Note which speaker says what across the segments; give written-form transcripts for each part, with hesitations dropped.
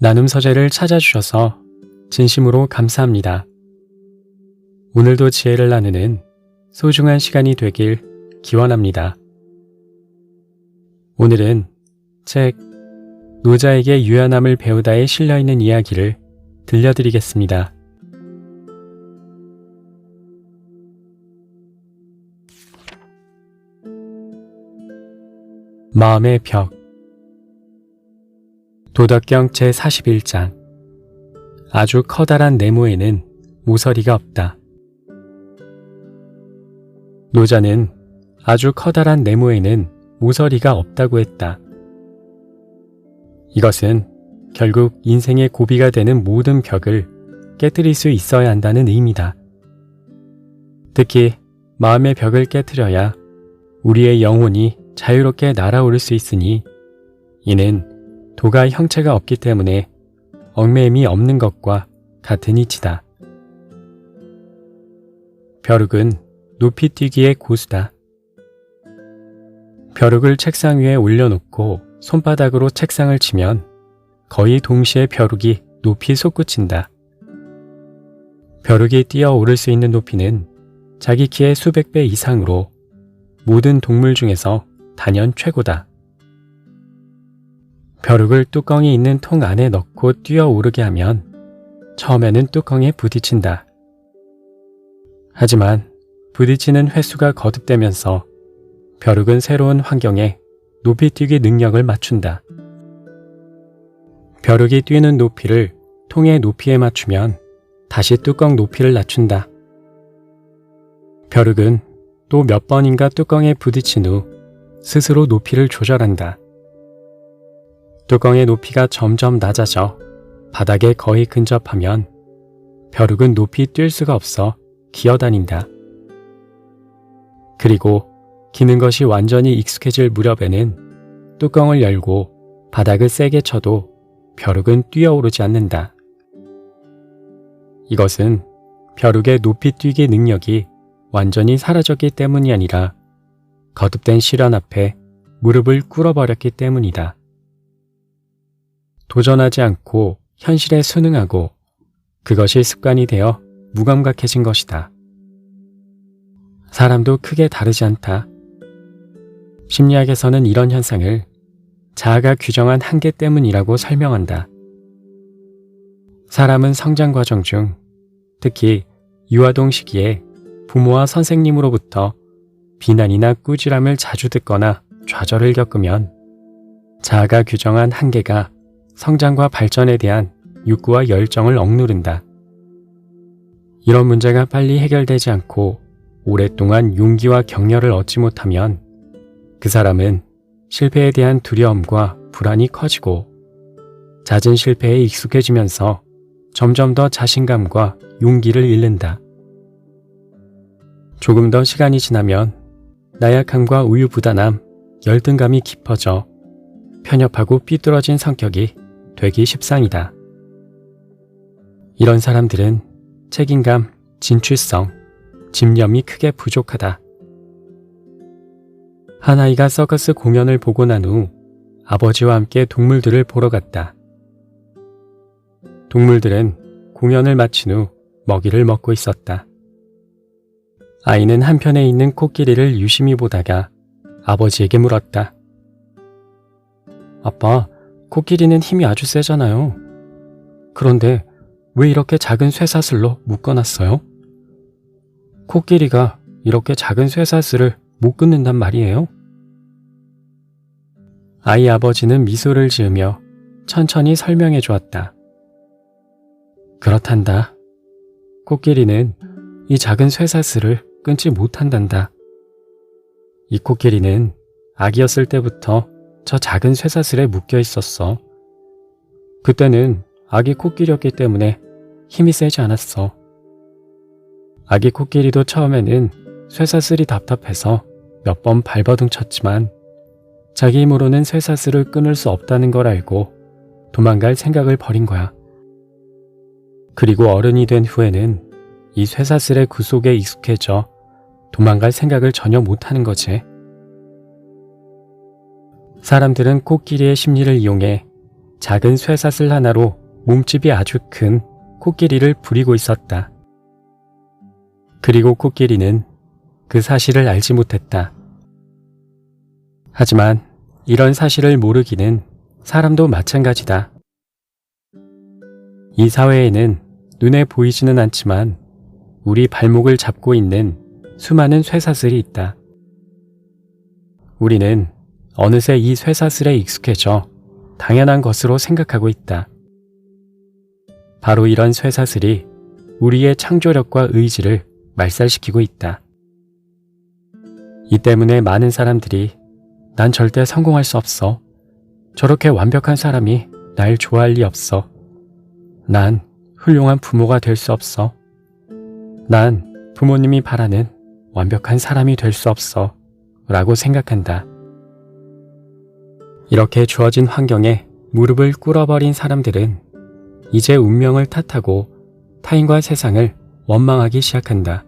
Speaker 1: 나눔 서재를 찾아주셔서 진심으로 감사합니다. 오늘도 지혜를 나누는 소중한 시간이 되길 기원합니다. 오늘은 책 노자에게 유연함을 배우다에 실려있는 이야기를 들려드리겠습니다. 마음의 벽. 도덕경 제41장. 아주 커다란 네모에는 모서리가 없다. 노자는 아주 커다란 네모에는 모서리가 없다고 했다. 이것은 결국 인생의 고비가 되는 모든 벽을 깨뜨릴 수 있어야 한다는 의미다. 특히 마음의 벽을 깨뜨려야 우리의 영혼이 자유롭게 날아오를 수 있으니, 이는 도가 형체가 없기 때문에 얽매임이 없는 것과 같은 이치다. 벼룩은 높이 뛰기의 고수다. 벼룩을 책상 위에 올려놓고 손바닥으로 책상을 치면 거의 동시에 벼룩이 높이 솟구친다. 벼룩이 뛰어오를 수 있는 높이는 자기 키의 수백 배 이상으로 모든 동물 중에서 단연 최고다. 벼룩을 뚜껑이 있는 통 안에 넣고 뛰어오르게 하면 처음에는 뚜껑에 부딪힌다. 하지만 부딪히는 횟수가 거듭되면서 벼룩은 새로운 환경에 높이 뛰기 능력을 맞춘다. 벼룩이 뛰는 높이를 통의 높이에 맞추면 다시 뚜껑 높이를 낮춘다. 벼룩은 또 몇 번인가 뚜껑에 부딪힌 후 스스로 높이를 조절한다. 뚜껑의 높이가 점점 낮아져 바닥에 거의 근접하면 벼룩은 높이 뛸 수가 없어 기어다닌다. 그리고 기는 것이 완전히 익숙해질 무렵에는 뚜껑을 열고 바닥을 세게 쳐도 벼룩은 뛰어오르지 않는다. 이것은 벼룩의 높이 뛰기 능력이 완전히 사라졌기 때문이 아니라 거듭된 시련 앞에 무릎을 꿇어버렸기 때문이다. 도전하지 않고 현실에 순응하고 그것이 습관이 되어 무감각해진 것이다. 사람도 크게 다르지 않다. 심리학에서는 이런 현상을 자아가 규정한 한계 때문이라고 설명한다. 사람은 성장 과정 중 특히 유아동 시기에 부모와 선생님으로부터 비난이나 꾸지람을 자주 듣거나 좌절을 겪으면 자아가 규정한 한계가 성장과 발전에 대한 욕구와 열정을 억누른다. 이런 문제가 빨리 해결되지 않고 오랫동안 용기와 격려를 얻지 못하면 그 사람은 실패에 대한 두려움과 불안이 커지고 잦은 실패에 익숙해지면서 점점 더 자신감과 용기를 잃는다. 조금 더 시간이 지나면 나약함과 우유부단함, 열등감이 깊어져 편협하고 삐뚤어진 성격이 되기 십상이다. 이런 사람들은 책임감, 진취성, 집념이 크게 부족하다. 한 아이가 서커스 공연을 보고 난 후 아버지와 함께 동물들을 보러 갔다. 동물들은 공연을 마친 후 먹이를 먹고 있었다. 아이는 한편에 있는 코끼리를 유심히 보다가 아버지에게 물었다. 아빠, 코끼리는 힘이 아주 세잖아요. 그런데 왜 이렇게 작은 쇠사슬로 묶어놨어요? 코끼리가 이렇게 작은 쇠사슬을 못 끊는단 말이에요? 아이 아버지는 미소를 지으며 천천히 설명해 주었다. 그렇단다. 코끼리는 이 작은 쇠사슬을 끊지 못한단다. 이 코끼리는 아기였을 때부터 저 작은 쇠사슬에 묶여 있었어. 그때는 아기 코끼리였기 때문에 힘이 세지 않았어. 아기 코끼리도 처음에는 쇠사슬이 답답해서 몇 번 발버둥 쳤지만 자기 힘으로는 쇠사슬을 끊을 수 없다는 걸 알고 도망갈 생각을 버린 거야. 그리고 어른이 된 후에는 이 쇠사슬의 구속에 익숙해져 도망갈 생각을 전혀 못하는 거지. 사람들은 코끼리의 심리를 이용해 작은 쇠사슬 하나로 몸집이 아주 큰 코끼리를 부리고 있었다. 그리고 코끼리는 그 사실을 알지 못했다. 하지만 이런 사실을 모르기는 사람도 마찬가지다. 이 사회에는 눈에 보이지는 않지만 우리 발목을 잡고 있는 수많은 쇠사슬이 있다. 우리는 어느새 이 쇠사슬에 익숙해져 당연한 것으로 생각하고 있다. 바로 이런 쇠사슬이 우리의 창조력과 의지를 말살시키고 있다. 이 때문에 많은 사람들이 난 절대 성공할 수 없어. 저렇게 완벽한 사람이 날 좋아할 리 없어. 난 훌륭한 부모가 될 수 없어. 난 부모님이 바라는 완벽한 사람이 될 수 없어. 라고 생각한다. 이렇게 주어진 환경에 무릎을 꿇어버린 사람들은 이제 운명을 탓하고 타인과 세상을 원망하기 시작한다.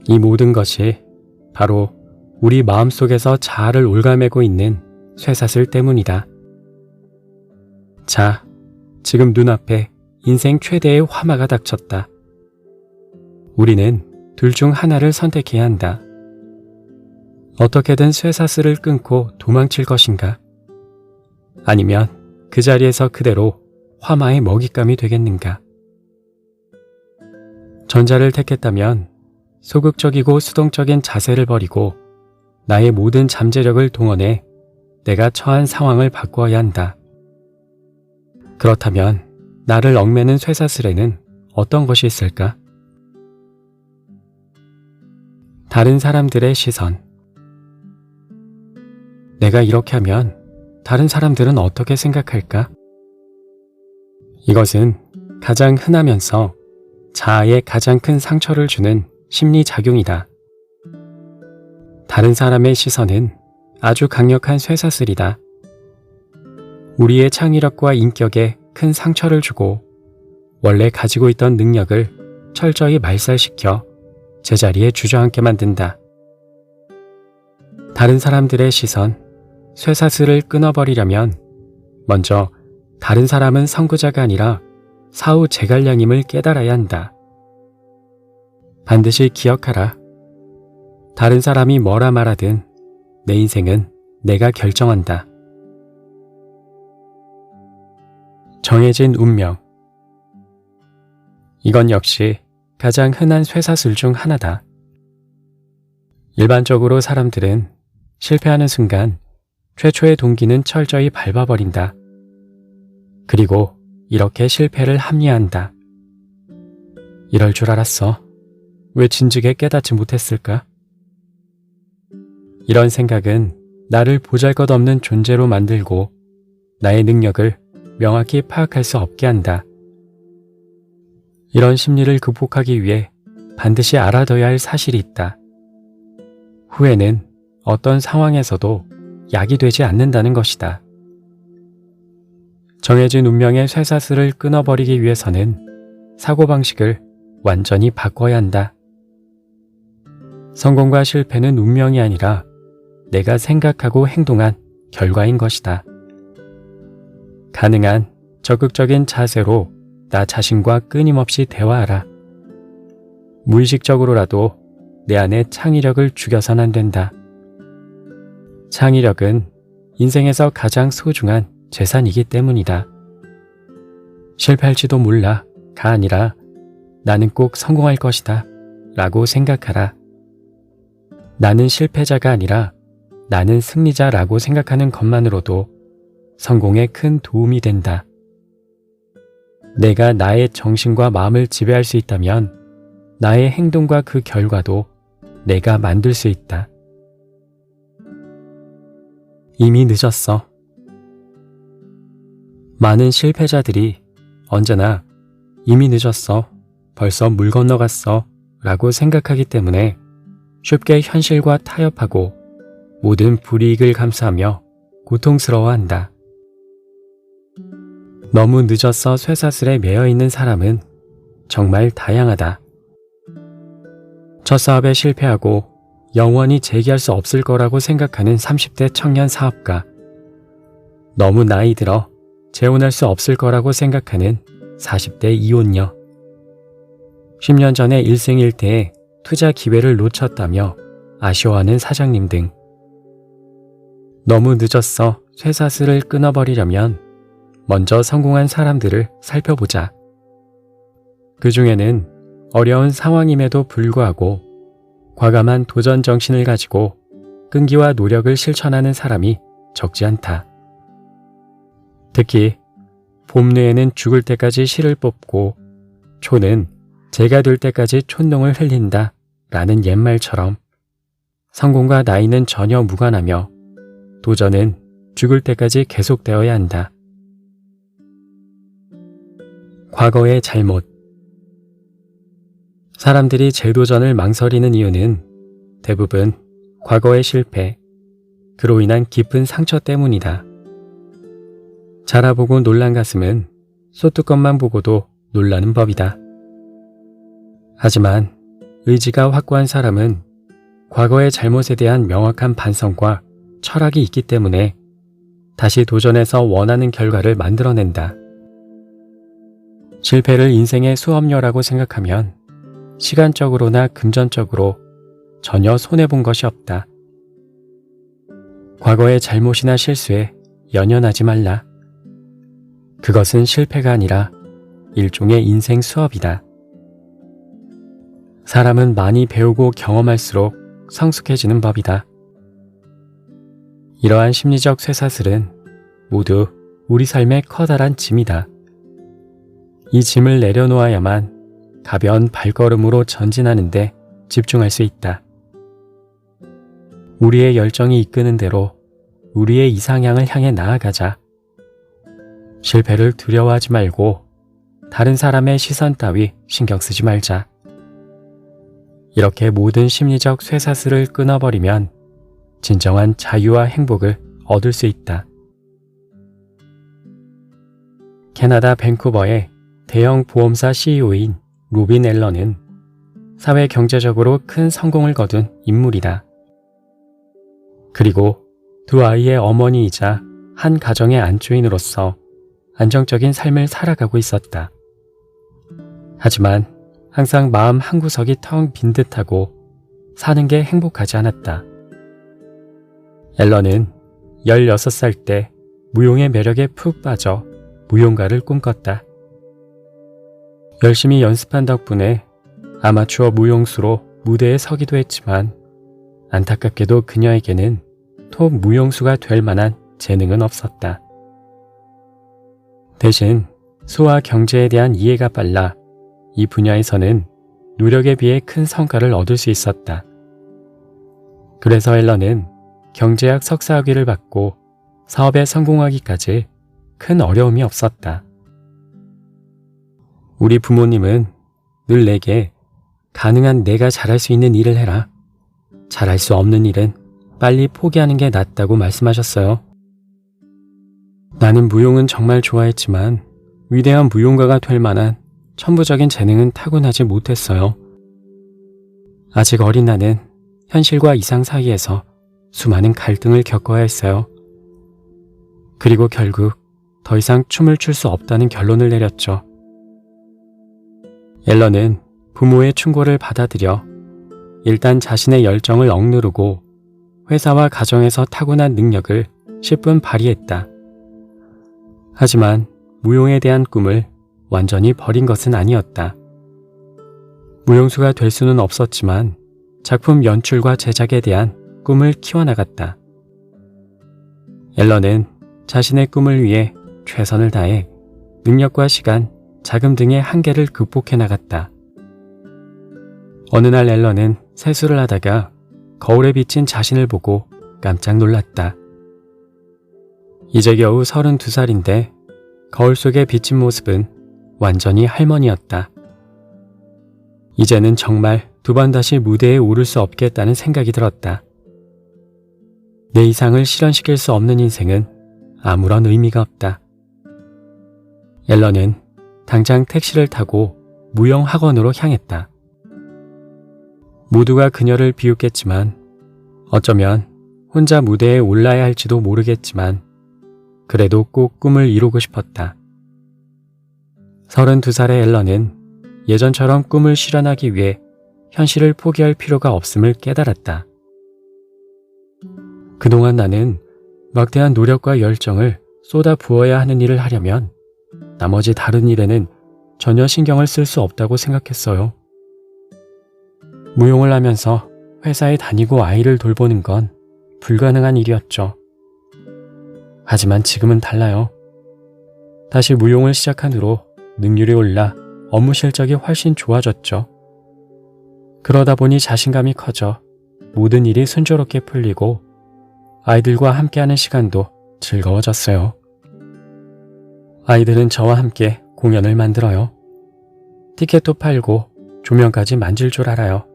Speaker 1: 이 모든 것이 바로 우리 마음속에서 자아를 옭아매고 있는 쇠사슬 때문이다. 자, 지금 눈앞에 인생 최대의 화마가 닥쳤다. 우리는 둘 중 하나를 선택해야 한다. 어떻게든 쇠사슬을 끊고 도망칠 것인가? 아니면 그 자리에서 그대로 화마의 먹잇감이 되겠는가? 전자를 택했다면 소극적이고 수동적인 자세를 버리고 나의 모든 잠재력을 동원해 내가 처한 상황을 바꾸어야 한다. 그렇다면 나를 얽매는 쇠사슬에는 어떤 것이 있을까? 다른 사람들의 시선. 내가 이렇게 하면 다른 사람들은 어떻게 생각할까? 이것은 가장 흔하면서 자아에 가장 큰 상처를 주는 심리작용이다. 다른 사람의 시선은 아주 강력한 쇠사슬이다. 우리의 창의력과 인격에 큰 상처를 주고 원래 가지고 있던 능력을 철저히 말살시켜 제자리에 주저앉게 만든다. 다른 사람들의 시선, 쇠사슬을 끊어버리려면 먼저 다른 사람은 선구자가 아니라 사후 제갈량임을 깨달아야 한다. 반드시 기억하라. 다른 사람이 뭐라 말하든 내 인생은 내가 결정한다. 정해진 운명. 이건 역시 가장 흔한 쇠사슬 중 하나다. 일반적으로 사람들은 실패하는 순간 최초의 동기는 철저히 밟아버린다. 그리고 이렇게 실패를 합리화한다. 이럴 줄 알았어. 왜 진즉에 깨닫지 못했을까? 이런 생각은 나를 보잘것없는 존재로 만들고 나의 능력을 명확히 파악할 수 없게 한다. 이런 심리를 극복하기 위해 반드시 알아둬야 할 사실이 있다. 후회는 어떤 상황에서도 약이 되지 않는다는 것이다. 정해진 운명의 쇠사슬을 끊어버리기 위해서는 사고방식을 완전히 바꿔야 한다. 성공과 실패는 운명이 아니라 내가 생각하고 행동한 결과인 것이다. 가능한 적극적인 자세로 나 자신과 끊임없이 대화하라. 무의식적으로라도 내 안의 창의력을 죽여선 안 된다. 창의력은 인생에서 가장 소중한 재산이기 때문이다. 실패할지도 몰라 가 아니라 나는 꼭 성공할 것이다 라고 생각하라. 나는 실패자가 아니라 나는 승리자라고 생각하는 것만으로도 성공에 큰 도움이 된다. 내가 나의 정신과 마음을 지배할 수 있다면 나의 행동과 그 결과도 내가 만들 수 있다. 이미 늦었어. 많은 실패자들이 언제나 이미 늦었어, 벌써 물 건너갔어 라고 생각하기 때문에 쉽게 현실과 타협하고 모든 불이익을 감수하며 고통스러워한다. 너무 늦어서 쇠사슬에 매여 있는 사람은 정말 다양하다. 첫 사업에 실패하고 영원히 재기할 수 없을 거라고 생각하는 30대 청년 사업가. 너무 나이 들어 재혼할 수 없을 거라고 생각하는 40대 이혼녀. 10년 전에 일생일대에 투자 기회를 놓쳤다며 아쉬워하는 사장님 등. 너무 늦었어 쇠사슬을 끊어버리려면 먼저 성공한 사람들을 살펴보자. 그 중에는 어려운 상황임에도 불구하고 과감한 도전 정신을 가지고 끈기와 노력을 실천하는 사람이 적지 않다. 특히 봄뇌에는 죽을 때까지 실을 뽑고 초는 재가 될 때까지 촛농을 흘린다 라는 옛말처럼 성공과 나이는 전혀 무관하며 도전은 죽을 때까지 계속되어야 한다. 과거의 잘못. 사람들이 재도전을 망설이는 이유는 대부분 과거의 실패, 그로 인한 깊은 상처 때문이다. 자라보고 놀란 가슴은 소뚜껑만 보고도 놀라는 법이다. 하지만 의지가 확고한 사람은 과거의 잘못에 대한 명확한 반성과 철학이 있기 때문에 다시 도전해서 원하는 결과를 만들어낸다. 실패를 인생의 수업료라고 생각하면 시간적으로나 금전적으로 전혀 손해본 것이 없다. 과거의 잘못이나 실수에 연연하지 말라. 그것은 실패가 아니라 일종의 인생 수업이다. 사람은 많이 배우고 경험할수록 성숙해지는 법이다. 이러한 심리적 쇠사슬은 모두 우리 삶의 커다란 짐이다. 이 짐을 내려놓아야만 가벼운 발걸음으로 전진하는데 집중할 수 있다. 우리의 열정이 이끄는 대로 우리의 이상향을 향해 나아가자. 실패를 두려워하지 말고 다른 사람의 시선 따위 신경 쓰지 말자. 이렇게 모든 심리적 쇠사슬을 끊어버리면 진정한 자유와 행복을 얻을 수 있다. 캐나다 밴쿠버의 대형 보험사 CEO인 로빈 앨런은 사회 경제적으로 큰 성공을 거둔 인물이다. 그리고 두 아이의 어머니이자 한 가정의 안주인으로서 안정적인 삶을 살아가고 있었다. 하지만 항상 마음 한구석이 텅 빈 듯하고 사는 게 행복하지 않았다. 앨런은 16살 때 무용의 매력에 푹 빠져 무용가를 꿈꿨다. 열심히 연습한 덕분에 아마추어 무용수로 무대에 서기도 했지만 안타깝게도 그녀에게는 톱 무용수가 될 만한 재능은 없었다. 대신 수와 경제에 대한 이해가 빨라 이 분야에서는 노력에 비해 큰 성과를 얻을 수 있었다. 그래서 앨런은 경제학 석사학위를 받고 사업에 성공하기까지 큰 어려움이 없었다. 우리 부모님은 늘 내게 가능한 내가 잘할 수 있는 일을 해라. 잘할 수 없는 일은 빨리 포기하는 게 낫다고 말씀하셨어요. 나는 무용은 정말 좋아했지만 위대한 무용가가 될 만한 천부적인 재능은 타고나지 못했어요. 아직 어린 나는 현실과 이상 사이에서 수많은 갈등을 겪어야 했어요. 그리고 결국 더 이상 춤을 출 수 없다는 결론을 내렸죠. 앨런은 부모의 충고를 받아들여 일단 자신의 열정을 억누르고 회사와 가정에서 타고난 능력을 10분 발휘했다. 하지만 무용에 대한 꿈을 완전히 버린 것은 아니었다. 무용수가 될 수는 없었지만 작품 연출과 제작에 대한 꿈을 키워나갔다. 앨런은 자신의 꿈을 위해 최선을 다해 능력과 시간, 자금 등의 한계를 극복해 나갔다. 어느 날 앨런은 세수를 하다가 거울에 비친 자신을 보고 깜짝 놀랐다. 이제 겨우 32살인데 거울 속에 비친 모습은 완전히 할머니였다. 이제는 정말 두 번 다시 무대에 오를 수 없겠다는 생각이 들었다. 내 이상을 실현시킬 수 없는 인생은 아무런 의미가 없다. 앨런은 당장 택시를 타고 무용학원으로 향했다. 모두가 그녀를 비웃겠지만 어쩌면 혼자 무대에 올라야 할지도 모르겠지만 그래도 꼭 꿈을 이루고 싶었다. 32살의 앨런은 예전처럼 꿈을 실현하기 위해 현실을 포기할 필요가 없음을 깨달았다. 그동안 나는 막대한 노력과 열정을 쏟아 부어야 하는 일을 하려면 나머지 다른 일에는 전혀 신경을 쓸 수 없다고 생각했어요. 무용을 하면서 회사에 다니고 아이를 돌보는 건 불가능한 일이었죠. 하지만 지금은 달라요. 다시 무용을 시작한 후로 능률이 올라 업무 실적이 훨씬 좋아졌죠. 그러다 보니 자신감이 커져 모든 일이 순조롭게 풀리고 아이들과 함께하는 시간도 즐거워졌어요. 아이들은 저와 함께 공연을 만들어요. 티켓도 팔고 조명까지 만질 줄 알아요.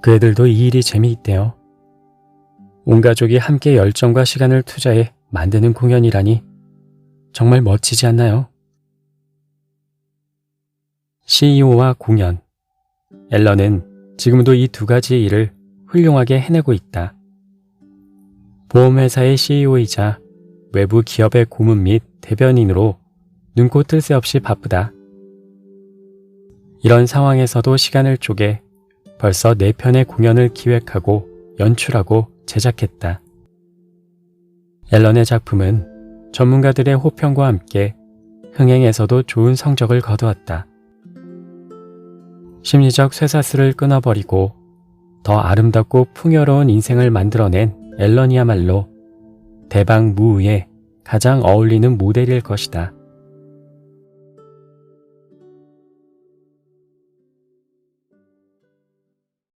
Speaker 1: 그 애들도 이 일이 재미있대요. 온 가족이 함께 열정과 시간을 투자해 만드는 공연이라니 정말 멋지지 않나요? CEO와 공연. 앨런은 지금도 이 두 가지 일을 훌륭하게 해내고 있다. 보험회사의 CEO이자 외부 기업의 고문 및 대변인으로 눈코 뜰 새 없이 바쁘다. 이런 상황에서도 시간을 쪼개 벌써 4편의 공연을 기획하고 연출하고 제작했다. 앨런의 작품은 전문가들의 호평과 함께 흥행에서도 좋은 성적을 거두었다. 심리적 쇠사슬을 끊어버리고 더 아름답고 풍요로운 인생을 만들어낸 앨런이야말로 대박 무우에 가장 어울리는 모델일 것이다.